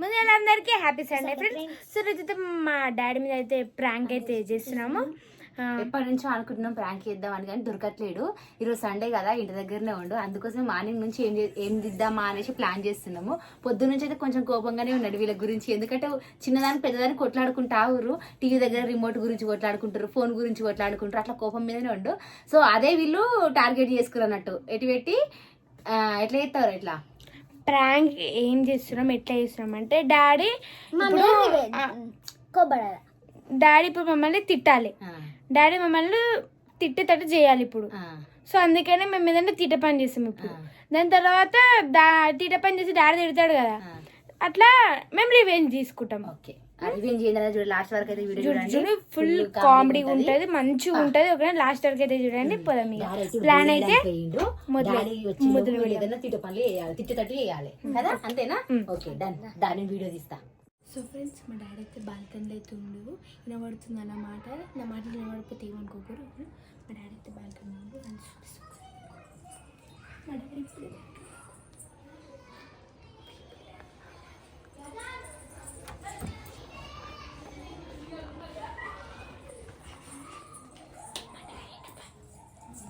ముందు అందరికీ happy Sunday friends. So రోజైతే మా డాడీ మీద అయితే ప్రాంక్ అయితే చేస్తున్నాము. ఎప్పటి నుంచో అనుకుంటున్నాం ప్రాంక్ చేద్దామని, కానీ దొరకట్లేడు. ఈరోజు సండే కదా, ఇంటి దగ్గరనే ఉండు. అందుకోసం మార్నింగ్ నుంచి ఏం దిద్దామా అనేసి ప్లాన్ చేస్తున్నాము. పొద్దున్న నుంచి అయితే కొంచెం కోపంగానే ఉన్నాడు వీళ్ళ గురించి. ఎందుకంటే చిన్నదానికి పెద్దదానికి కొట్లాడుకుంటా ఊరు, టీవీ దగ్గర రిమోట్ గురించి కొట్లాడుకుంటారు, ఫోన్ గురించి కొట్లాడుకుంటారు, అట్లా కోపం మీదనే ఉండు. సో అదే వీళ్ళు టార్గెట్ చేసుకున్నారు అన్నట్టు. ఎటు ఎట్లా చేస్తారు, ఎట్లా ప్రాంక్ ఏం చేస్తున్నాం, ఎట్లా చేస్తున్నాం అంటే డాడీ ఇప్పుడు మమ్మల్ని తిట్టాలి. డాడీ మమ్మల్ని తిట్టేటట్టు చేయాలి ఇప్పుడు. సో అందుకనే మేము ఏదంటే తిట్ట పని చేస్తాం ఇప్పుడు. దాని తర్వాత తిట్ట పని చేసి డాడీ తిడతాడు కదా, అట్లా మేము రివెంజ్ తీసుకుంటాం. ఓకే, లాస్ట్ వరకు అయితే వీడియో ఫుల్ కామెడీ ఉంటది, మంచిగా ఉంటది. ఓకే, లాస్ట్ వరకు అయితే చూడండి. పోదాం. ప్లాన్ అయితే తిట్ట పనులు చేయాలి, తిట్టేటట్టు చేయాలి కదా, అంతేనా? ఓకే డన్, దాని వీడియో తీస్తా. సో ఫ్రెండ్స్, మా డాడీ అయితే బాల్కనీలో అయితే ఉండు, వినబడుతుంది అన్నమాట. నా మాటలు వినబడిపోతే ఏమనుకోకూడదు. మా డాడీ అయితే బాల్కనీ ఉండు, మా డాడీ ఇప్పుడు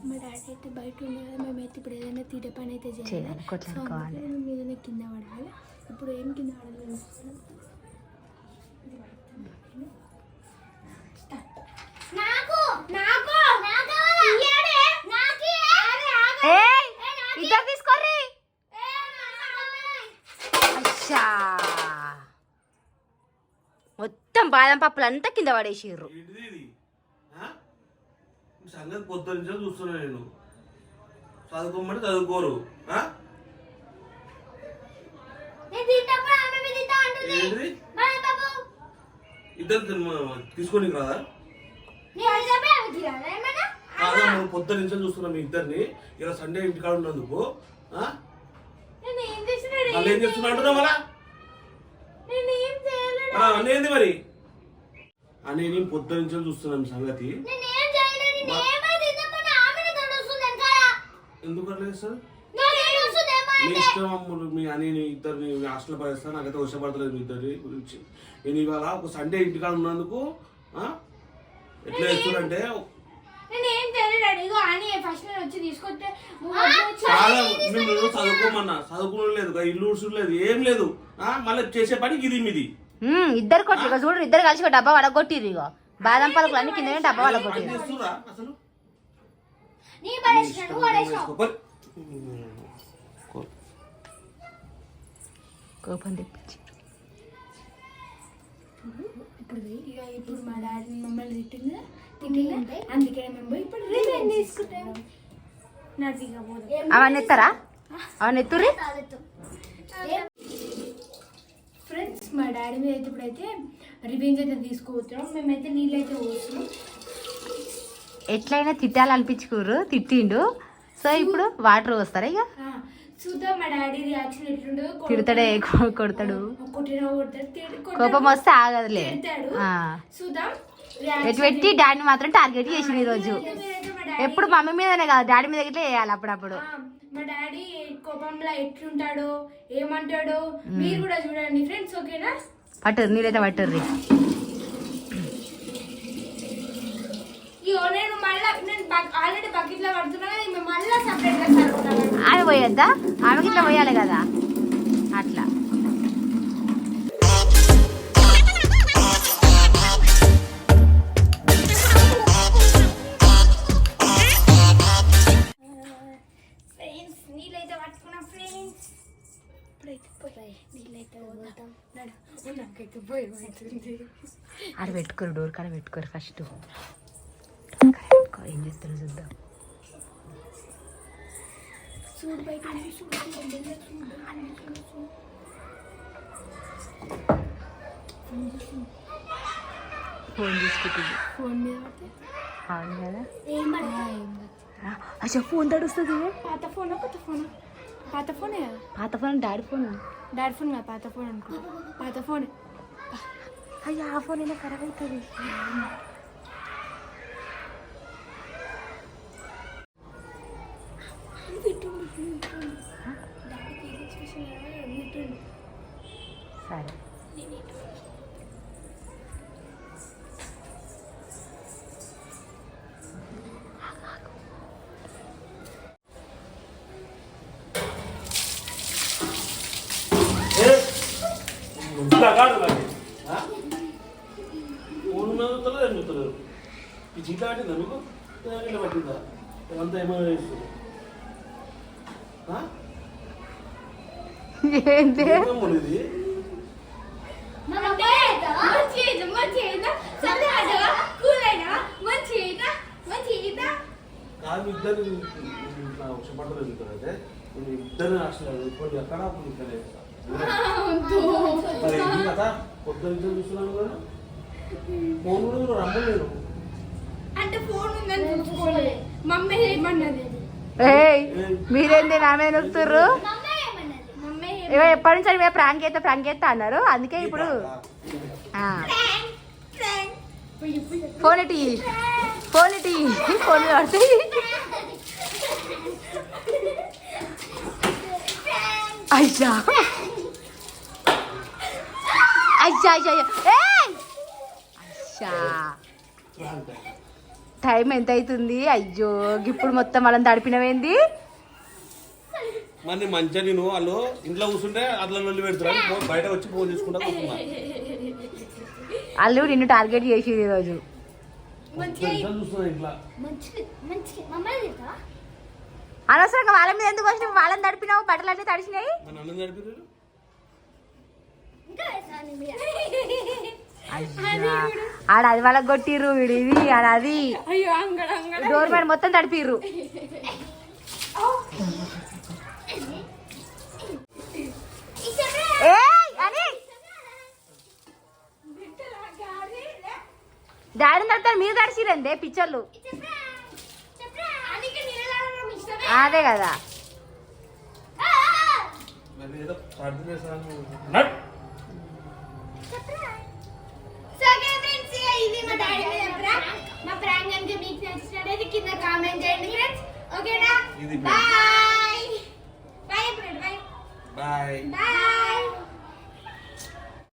మా డాడీ అయితే బయట ఉండే కదా, మేమైతే ఇప్పుడు ఏదైనా తీట పని అయితే చేయాలి. మేము ఏదైనా కింద పడాలి. ఇప్పుడు ఏం కింద పడాలి? మొత్తం బాదం పప్పులు అంతా కింద పడేసిర్రు. సంగతి పొద్దు నుంచో చూస్తున్నా నేను. చదువుకోమని చదువుకోరు. ఇద్దరు తీసుకొని రాదా? పొద్దు నుంచో చూస్తున్నా మీ ఇద్దరిని. ఇలా సండే ఇంటికాడ ఉన్నందుకు మళ్ళీ ఏం చేస్తున్నా అంటున్నా? మళ్ళా అనేది మరి అని నేను పొద్దు నుంచో చూస్తున్నాం సంగతి. ఎందుకు అట్లా సార్? మీ ఇష్టం అమ్ములు, మీ అని ఇద్దరిని హాస్టల్ పడేస్తాను. నాకైతే వర్షపడతలేదు మీ ఇద్దరి గురించి. నేను ఇవాళ ఒక సండే ఇంటికాడ ఉన్నందుకు ఎట్లా చేస్తున్నారంటే, మేము చదువుకోమన్నా చదువుకోలేదు, ఇల్లు ఉడ్చలేదు, ఏం లేదు. మళ్ళీ చేసే పని ఇది మీది. ఇద్దరు కొట్టి చూడు, ఇద్దరు కలిసి డబ్బా వడగొట్టిరు. ఇగో బాదం పలుకులు అన్ని కింద డబ్బా వడగొట్టిరు. అసలు కోపం తెప్పించి ఇప్పుడు మా డాడీ మమ్మల్ని తిట్టింది, అందుకే మేము ఇప్పుడు రివెంజ్ తీసుకుంటాం. అవన్నీ ఎత్తారా? అవన్నీ ఎత్తుర్రి. ఫ్రెండ్స్, మా డాడీ మీద అయితే ఇప్పుడైతే రివెంజ్ అయితే తీసుకోవచ్చున్నాం. మేమైతే నీళ్ళు అయితే పోస్తున్నాం. ఎట్లయినా తిట్టాలనిపించుకోరు, తిట్టిండు. సో ఇప్పుడు వాటర్ వస్తారా? ఇక చూద్దాం మా డాడీ రియాక్షన్ ఎట్లుండో. తిడతాడే, కొడతాడు, కోపం వస్తే ఆగదులే. చూద్దాం. ఎటు పెట్టి డాడీని మాత్రం టార్గెట్ చేసిండు ఈరోజు. ఎప్పుడు మమ్మీ మీదనే కాదు, డాడీ మీద ఇట్లా వేయాలి అప్పుడప్పుడు. మా డాడీ కోపంలో ఎట్లుంటాడో, ఏమంటాడో మీరు కూడా చూడండి ఫ్రెండ్స్. ఓకేనా? పట్టుర్రి, నీళ్ళైతే పట్టుర్రి. ఆల్రెడీ బకెట్ లో పడుతున్నా, మళ్ళీ సపరేట్ గా సరుకుతాను. ఆమె పోయొద్దా? ఆమెకి ఇట్లా పోయాలి కదా, అట్లా. ఫ్రెండ్స్, నీళ్ళైతే పట్టుకున్నాం ఫ్రెండ్స్. నీళ్ళైతే నాకైతే భయం అవుతుంది. ఆడ పెట్టుకోరు, డోర్ కాడ పెట్టుకోరు. ఫస్ట్ ఏం చేస్తారో చూద్దాం. ఫోన్ తీసుకుంటుంది. ఫోన్ మీద అవును కదా. అచ్చా, ఫోన్ తడుస్తుంది. పాత ఫోన్, కొత్త ఫోన్? పాత ఫోనే. పాత phone daddy phone. Daddy phone కాదు, పాత ఫోన్ అనుకో. పాత ఫోన్. అయ్యా, ఆ ఫోన్ అయినా ఖరాబ్ అవుతుంది. సరే ఈ చీట పట్టిందా మీకు ఇలా పట్టిందా అంతా ఏమో ఏంటి ఇది కాదు ఇద్దరు ఇట్లా వర్షపడతలు ఎదుగుతారు అయితే ఇద్దరు అసలు ఇప్పుడు ఎక్కడ ఇక్కడ మరి ఏంటి కదా పొద్దున ఇద్దరు చూస్తున్నాను కదా ఫోన్ కూడా రమ్మలేరు అంటే ఫోన్ ఉందని చూసుకోలేదు మమ్మీ ఏమన్నది మీరేంటి నా మీద నొక్కుతుర్రు మమ్మీ ఎప్పటి నుంచి అని ప్రాంక్ చేస్తా అన్నారు అందుకే ఇప్పుడు ఫోన్ ఇటీ ఫోన్ పడతాయి అయ్యా అయ్యా అయ్యా అయ్యా టైం ఎంత అవుతుంది అయ్యో ఇప్పుడు మొత్తం వాళ్ళని తడిపినవేంది మరి మంచిగా నేను వాళ్ళు ఇంట్లో కూర్చుంటే అట్లా నొల్లి పెడుతున్నారు బయట వచ్చి ఫోన్ చేసుకుంటా కూర్చున్నా వాళ్ళు నిన్ను టార్గెట్ చేసేది ఈరోజు చూస్తున్నా ఇంట్లో అనవసరంగా వాళ్ళ మీద ఎందుకు వచ్చినావు వాళ్ళని తడిపినావు బట్టలు అన్నీ తడిచినాయి నన్ను నడిపారు ఆడ అది వాళ్ళకి కొట్టిర్రు వీడు ఇది ఆడ అది అయ్యో అంగడ అంగడ డోర్ మ్యాన్ మొత్తం తడిపిర్రు డాడీ తడతారు మీరు తడిచిరండి పిక్చర్లు అదే కదా ఏదో ప్రార్థన చేస్తాను ఇది మా డాడీ మీద ప్రాంక్ మా ప్రాంక్ అంటే మీకు నచ్చినట్లయితే కింద కామెంట్ చేయండి ఫ్రెండ్స్ ఓకేనా ఇది bye bye friend bye bye bye